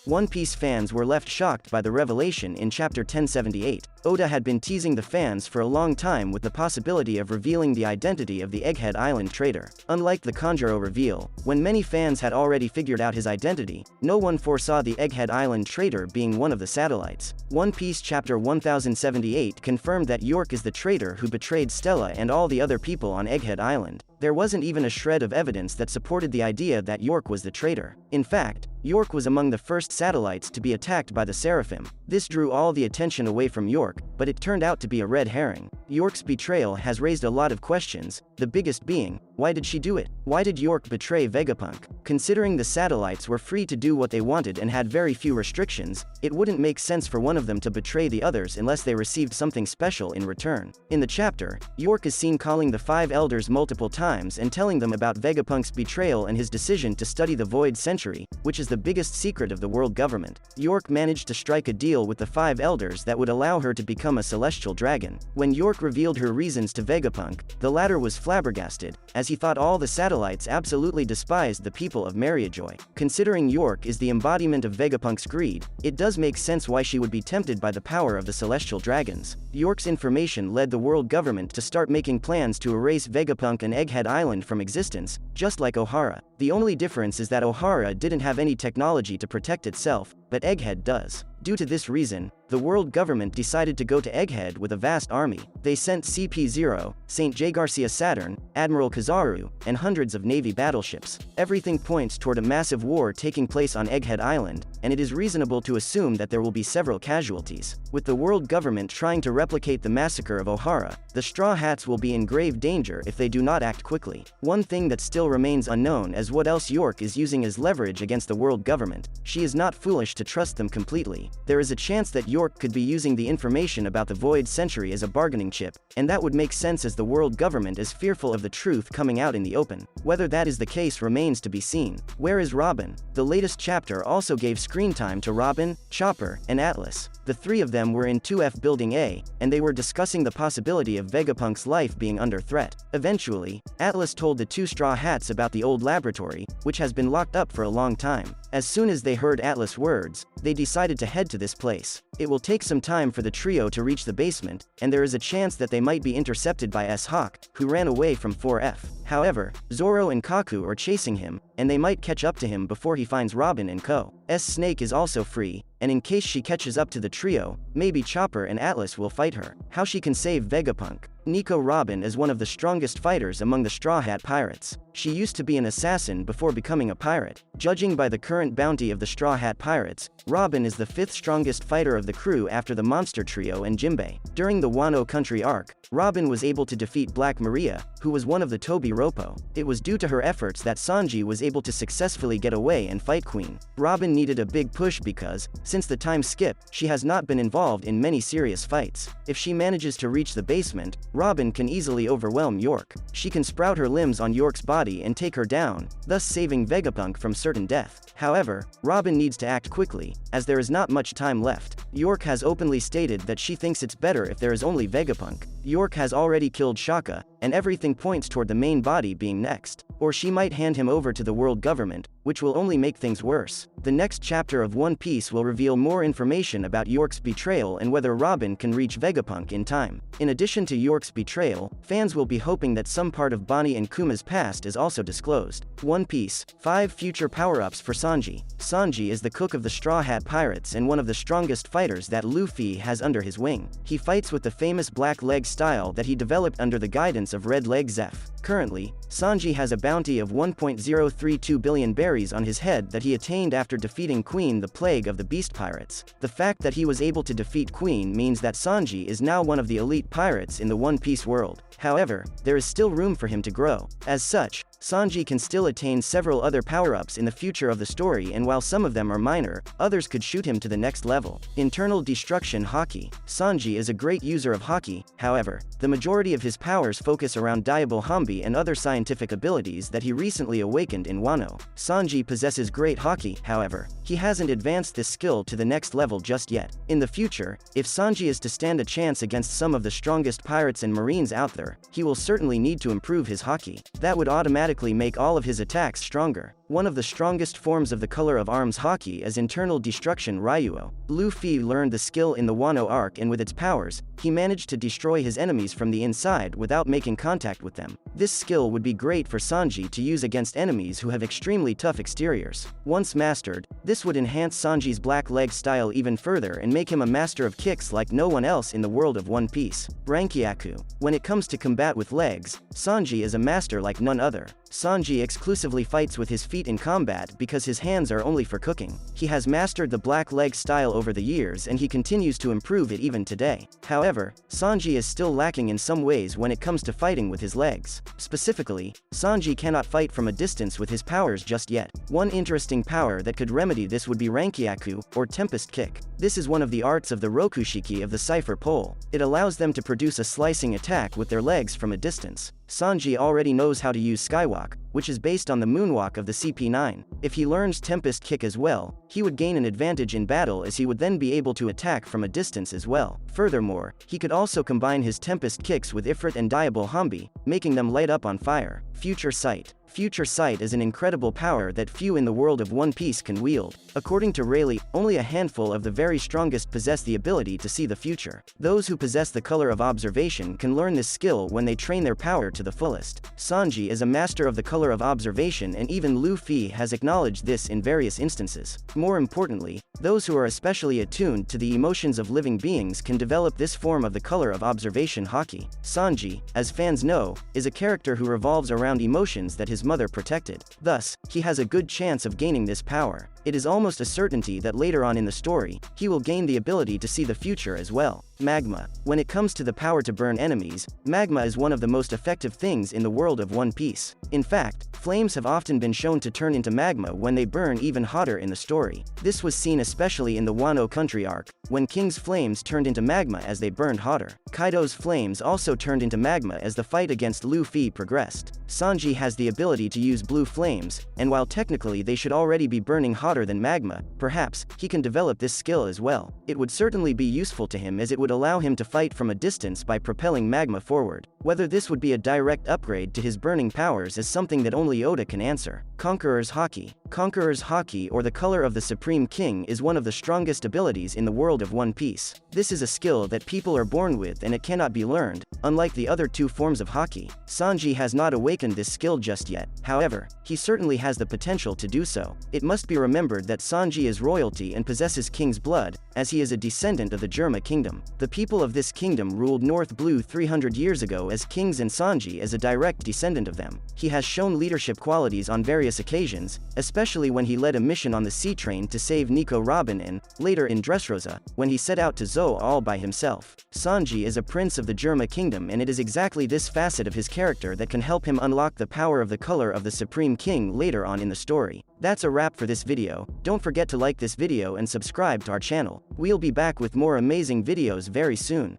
One Piece fans were left shocked by the revelation in chapter 1078. Oda had been teasing the fans for a long time with the possibility of revealing the identity of the Egghead Island traitor. Unlike the Kanjuro reveal, when many fans had already figured out his identity, no one foresaw the Egghead Island traitor being one of the satellites. One Piece chapter 1078 confirmed that York is the traitor who betrayed Stella and all the other people on Egghead Island. There wasn't even a shred of evidence that supported the idea that York was the traitor. In fact, York was among the first satellites to be attacked by the Seraphim. This drew all the attention away from York, but it turned out to be a red herring. York's betrayal has raised a lot of questions, the biggest being, why did she do it? Why did York betray Vegapunk? Considering the satellites were free to do what they wanted and had very few restrictions, it wouldn't make sense for one of them to betray the others unless they received something special in return. In the chapter, York is seen calling the 5 elders multiple times and telling them about Vegapunk's betrayal and his decision to study the Void Century, which is the biggest secret of the world government. York managed to strike a deal with the 5 elders that would allow her to become a celestial dragon. When York revealed her reasons to Vegapunk, the latter was flabbergasted, as he thought all the satellites absolutely despised the people of Mariajoy. Considering York is the embodiment of Vegapunk's greed, it does make sense why she would be tempted by the power of the celestial dragons. York's information led the world government to start making plans to erase Vegapunk and Egghead Island from existence, just like Ohara. The only difference is that Ohara didn't have any technology to protect itself, but Egghead does. Due to this reason, the world government decided to go to Egghead with a vast army. They sent CP-0, St. J. Garcia Saturn, Admiral Kizaru, and hundreds of Navy battleships. Everything points toward a massive war taking place on Egghead Island, and it is reasonable to assume that there will be several casualties. With the world government trying to replicate the massacre of Ohara, the Straw Hats will be in grave danger if they do not act quickly. One thing that still remains unknown is what else York is using as leverage against the world government. She is not foolish to trust them completely. There is a chance that York could be using the information about the Void Century as a bargaining chip, and that would make sense as the world government is fearful of the truth coming out in the open. Whether that is the case remains to be seen. Where is Robin? The latest chapter also gave screen time to Robin, Chopper, and Atlas. The 3 of them were in 2F Building A, and they were discussing the possibility of Vegapunk's life being under threat. Eventually, Atlas told the 2 Straw Hats about the old laboratory, which has been locked up for a long time. As soon as they heard Atlas' words, they decided to head to this place. It will take some time for the trio to reach the basement, and there is a chance that they might be intercepted by S-Hawk, who ran away from 4F. However, Zoro and Kaku are chasing him, and they might catch up to him before he finds Robin and Co. Snake is also free, and in case she catches up to the trio, maybe Chopper and Atlas will fight her. How she can save Vegapunk? Nico Robin is one of the strongest fighters among the Straw Hat Pirates. She used to be an assassin before becoming a pirate. Judging by the current bounty of the Straw Hat Pirates, Robin is the 5th strongest fighter of the crew after the Monster Trio and Jinbei. During the Wano Country arc, Robin was able to defeat Black Maria, who was one of the Toby Roppo. It was due to her efforts that Sanji was able to successfully get away and fight Queen. Robin needed a big push because, since the time skip, she has not been involved in many serious fights. If she manages to reach the basement, Robin can easily overwhelm York. She can sprout her limbs on York's body and take her down, thus saving Vegapunk from certain death. However, Robin needs to act quickly, as there is not much time left. York has openly stated that she thinks it's better if there is only Vegapunk. York has already killed Shaka, and everything points toward the main body being next. Or she might hand him over to the world government, which will only make things worse. The next chapter of One Piece will reveal more information about York's betrayal and whether Robin can reach Vegapunk in time. In addition to York's betrayal, fans will be hoping that some part of Bonnie and Kuma's past is also disclosed. One Piece, 5 future power-ups for Sanji. Sanji is the cook of the Straw Hat Pirates and one of the strongest fighters that Luffy has under his wing. He fights with the famous Black Leg style that he developed under the guidance of Red Leg Zeph. Currently, Sanji has a bounty of 1.032 billion berries on his head that he attained after defeating Queen the Plague of the Beast Pirates. The fact that he was able to defeat Queen means that Sanji is now one of the elite pirates in the One Piece world. However, there is still room for him to grow. As such, Sanji can still attain several other power-ups in the future of the story, and while some of them are minor, others could shoot him to the next level. Internal Destruction Haki. Sanji is a great user of Haki, however, the majority of his powers focus around Diable Hambi and other scientific abilities that he recently awakened in Wano. Sanji possesses great Haki, however, he hasn't advanced this skill to the next level just yet. In the future, if Sanji is to stand a chance against some of the strongest pirates and marines out there, he will certainly need to improve his Haki. That would automatically make all of his attacks stronger. One of the strongest forms of the color of arms haki is internal destruction Ryuo. Luffy learned the skill in the Wano arc, and with its powers, he managed to destroy his enemies from the inside without making contact with them. This skill would be great for Sanji to use against enemies who have extremely tough exteriors. Once mastered, this would enhance Sanji's black leg style even further and make him a master of kicks like no one else in the world of One Piece. Rankyaku. When it comes to combat with legs, Sanji is a master like none other. Sanji exclusively fights with his feet in combat because his hands are only for cooking. He has mastered the black leg style over the years and he continues to improve it even today. However, Sanji is still lacking in some ways when it comes to fighting with his legs. Specifically, Sanji cannot fight from a distance with his powers just yet. One interesting power that could remedy this would be Rankyaku, or Tempest Kick. This is one of the arts of the Rokushiki of the Cipher Pole. It allows them to produce a slicing attack with their legs from a distance. Sanji already knows how to use Skywalk, which is based on the moonwalk of the CP9. If he learns Tempest Kick as well, he would gain an advantage in battle as he would then be able to attack from a distance as well. Furthermore, he could also combine his Tempest Kicks with Ifrit and Diable Hambi, making them light up on fire. Future Sight. Future Sight is an incredible power that few in the world of One Piece can wield. According to Rayleigh, only a handful of the very strongest possess the ability to see the future. Those who possess the color of observation can learn this skill when they train their power to the fullest. Sanji is a master of the color of observation, and even Luffy has acknowledged this in various instances. More importantly, those who are especially attuned to the emotions of living beings can develop this form of the color of observation haki. Sanji, as fans know, is a character who revolves around emotions that his mother protected. Thus, he has a good chance of gaining this power. It is almost a certainty that later on in the story, he will gain the ability to see the future as well. Magma. When it comes to the power to burn enemies, magma is one of the most effective things in the world of One Piece. In fact, flames have often been shown to turn into magma when they burn even hotter in the story. This was seen especially in the Wano Country arc, when King's flames turned into magma as they burned hotter. Kaido's flames also turned into magma as the fight against Luffy progressed. Sanji has the ability to use blue flames, and while technically they should already be burning hotter than magma, perhaps he can develop this skill as well. It would certainly be useful to him as it would allow him to fight from a distance by propelling magma forward. Whether this would be a direct upgrade to his burning powers is something that only Oda can answer. Conqueror's Haki. Conqueror's Haki, or the color of the Supreme King, is one of the strongest abilities in the world of One Piece. This is a skill that people are born with and it cannot be learned, unlike the other two forms of Haki. Sanji has not awakened this skill just yet. However, he certainly has the potential to do so. It must be remembered that Sanji is royalty and possesses king's blood, as he is a descendant of the Germa kingdom. The people of this kingdom ruled North Blue 300 years ago as kings, and Sanji is a direct descendant of them. He has shown leadership qualities on various occasions, especially when he led a mission on the sea train to save Nico Robin, and, later in Dressrosa, when he set out to Zou all by himself. Sanji is a prince of the Germa kingdom, and it is exactly this facet of his character that can help him unlock the power of the color of the Supreme King later on in the story. That's a wrap for this video. Don't forget to like this video and subscribe to our channel. We'll be back with more amazing videos very soon.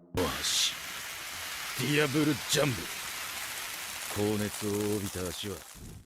ディアブルジャンブ高熱を帯びた足は